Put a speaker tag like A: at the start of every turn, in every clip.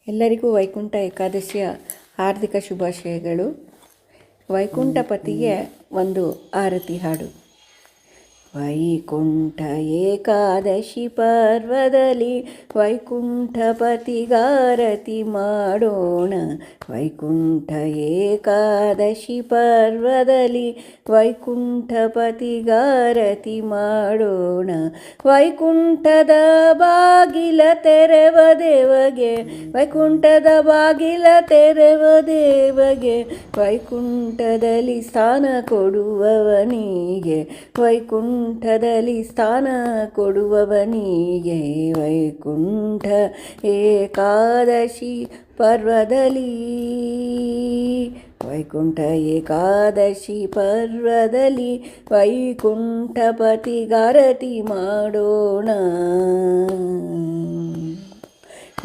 A: ಎಲ್ಲರಿಗೂ ವೈಕುಂಠ ಏಕಾದಶಿಯ ಹಾರ್ದಿಕ ಶುಭಾಶಯಗಳು. ವೈಕುಂಠಪತಿಗೆ ಒಂದು ಆರತಿ ಹಾಡು. ವೈಕುಂಠ ಏಕಾದಶಿ ಪರ್ವದಲ್ಲಿ ವೈಕುಂಠಪತಿಗಾರತಿ ಮಾಡೋಣ. ವೈಕುಂಠ ಏಕಾದಶಿ ಪರ್ವದಲ್ಲಿ ವೈಕುಂಠಪತಿಗಾರತಿ ಮಾಡೋಣ. ವೈಕುಂಠದ ಬಾಗಿಲ ತೆರೆವ ದೇವಗೆ, ವೈಕುಂಠದ ಬಾಗಿಲ ತೆರೆವ ದೇವಗೆ, ವೈಕುಂಠದಲ್ಲಿ ಸ್ಥಾನ ಕೊಡುವವನಿಗೆ, ವೈಕುಂಠದಲ್ಲಿ ಸ್ಥಾನ ಕೊಡುವವನಿಗೆ. ವೈಕುಂಠ ಏಕಾದಶಿ ಪರ್ವದಲ್ಲಿ, ವೈಕುಂಠ ಏಕಾದಶಿ ಪರ್ವದಲ್ಲಿ ವೈಕುಂಠಪತಿಗಾರತಿ ಮಾಡೋಣ.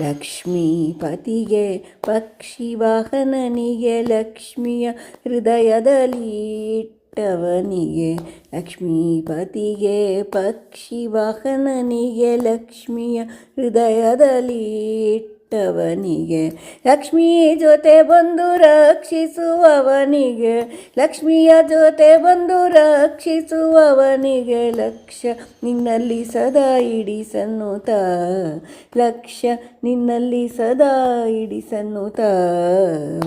A: ಲಕ್ಷ್ಮೀಪತಿಗೆ ಪಕ್ಷಿ ವಾಹನನಿಗೆ, ಲಕ್ಷ್ಮಿಯ ಹೃದಯದಲ್ಲಿ ಇಟ್ಟವನಿಗೆ, ಲಕ್ಷ್ಮೀಪತಿಗೆ ಪಕ್ಷಿ ವಾಹನನಿಗೆ, ಲಕ್ಷ್ಮಿಯ ಹೃದಯದಲ್ಲಿ ಇಟ್ಟವನಿಗೆ, ಲಕ್ಷ್ಮೀ ಜೊತೆ ಬಂದು ರಕ್ಷಿಸುವವನಿಗೆ, ಲಕ್ಷ್ಮಿಯ ಜೊತೆ ಬಂದು ರಕ್ಷಿಸುವವನಿಗೆ, ಲಕ್ಷ್ಯ ನಿನ್ನಲ್ಲಿ ಸದಾ ಇಡಿಸನ್ನುತ್ತ, ಲಕ್ಷ್ಯ ನಿನ್ನಲ್ಲಿ ಸದಾ ಇಡಿಸನ್ನುತ್ತ.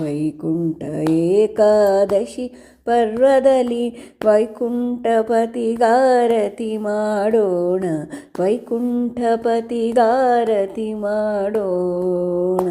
A: ವೈಕುಂಠ ಏಕಾದಶಿ ಪರ್ವದಲ್ಲಿ ವೈಕುಂಠಪತಿಗಾರತಿ ಮಾಡೋಣ. ವೈಕುಂಠಪತಿಗಾರತಿ ಮಾಡೋಣ.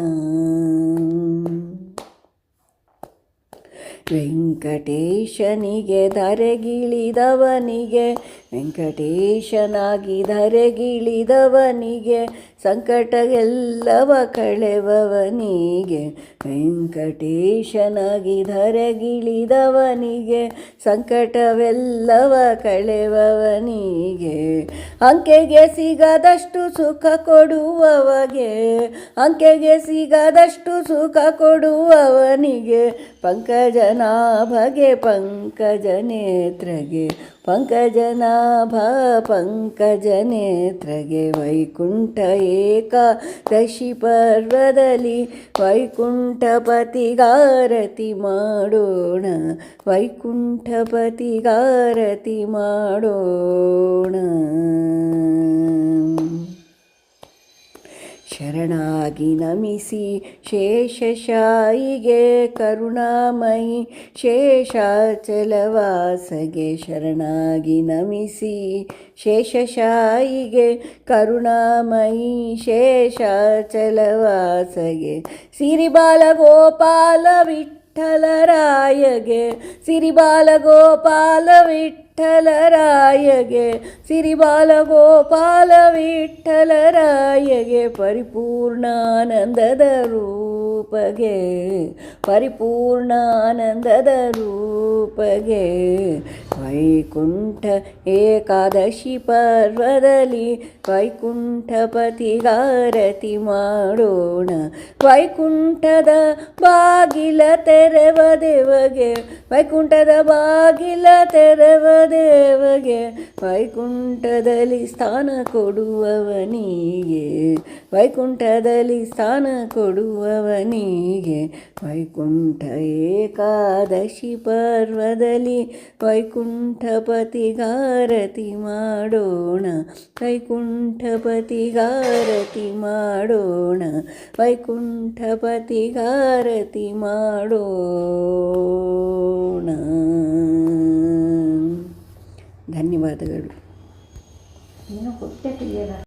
A: ವೆಂಕಟೇಶನಿಗೆ ಧರೆಗಿಳಿದವನಿಗೆ, ವೆಂಕಟೇಶನಾಗಿ ಧರೆಗಿಳಿದವನಿಗೆ, ಸಂಕಟ ಎಲ್ಲವ ಕಳೆವವನಿಗೆ, ವೆಂಕಟೇಶನಾಗಿ ಧರೆಗಿಳಿದವನಿಗೆ, ಸಂಕಟವೆಲ್ಲವ ಕಳೆವವನಿಗೆ, ಅಂಕೆಗೆ ಸಿಗದಷ್ಟು ಸುಖ ಕೊಡುವವಗೆ, ಅಂಕೆಗೆ ಸಿಗದಷ್ಟು ಸುಖ ಕೊಡುವವನಿಗೆ, ಪಂಕಜನಾಭಗೆ ಪಂಕಜ ನೇತ್ರಗೆ, ಪಂಕಜನಾಭ ಪಂಕಜ ನೇತ್ರಗೆ. ವೈಕುಂಠ ಏಕಾದಶಿ ಪರ್ವದಲ್ಲಿ ವೈಕುಂಠಪತಿಗಾರತಿ ಮಾಡೋಣ. ವೈಕುಂಠಪತಿಗಾರತಿ ಮಾಡೋಣ. ಶರಣಾಗಿ ನಮಿಸಿ ಶೇಷಶಾಯಿಗೆ, ಕರುಣಾಮಯಿ ಶೇಷಾಚಲವಾಸಗೆ, ಶರಣಾಗಿ ನಮಿಸಿ ಶೇಷಶಾಯಿಗೆ, ಕರುಣಾಮಯಿ ಶೇಷಾಚಲವಾಸಗೆ. ಸಿರಿಬಾಲಗೋಪಾಲ ವಿಠ್ಠಲರಾಯಗೆ, ಸಿರಿಬಾಲಗೋಪಾಲ ವಿಠ್ಠಲರಾಯಗೆ, ಸಿರಿಬಾಲಗೋಪಾಲ ವಿಠ್ಠಲರಾಯಗೆ, ಪರಿಪೂರ್ಣಾನಂದದ ರೂಪಗೆ, ಪರಿಪೂರ್ಣಾನಂದದ ರೂಪಗೆ. ವೈಕುಂಠ ಏಕಾದಶಿ ಪರ್ವದಲ್ಲಿ ವೈಕುಂಠಪತಿಗಾರತಿ ಮಾಡೋಣ. ವೈಕುಂಠದ ಬಾಗಿಲ ತೆರೆವ ದೇವಗೆ, ವೈಕುಂಠದ ಬಾಗಿಲ ತೆರೆವ ದೇವಗೆ, ವೈಕುಂಠದಲ್ಲಿ ಸ್ಥಾನ ಕೊಡುವವನಿಗೆ, ವೈಕುಂಠದಲ್ಲಿ ಸ್ಥಾನ ಕೊಡುವವನಿಗೆ. ವೈಕುಂಠ ಏಕಾದಶಿ ಪರ್ವದಲ್ಲಿ ವೈಕುಂಠಪತಿಗಾರತಿ ಮಾಡೋಣ. ವೈಕುಂಠಪತಿಗಾರತಿ ಮಾಡೋಣ. ವೈಕುಂಠಪತಿಗಾರತಿ ಮಾಡೋಣ. ಧನ್ಯವಾದಗಳು.
B: ಏನು ಹೊಟ್ಟೆ ಕ್ಲಿಯರ್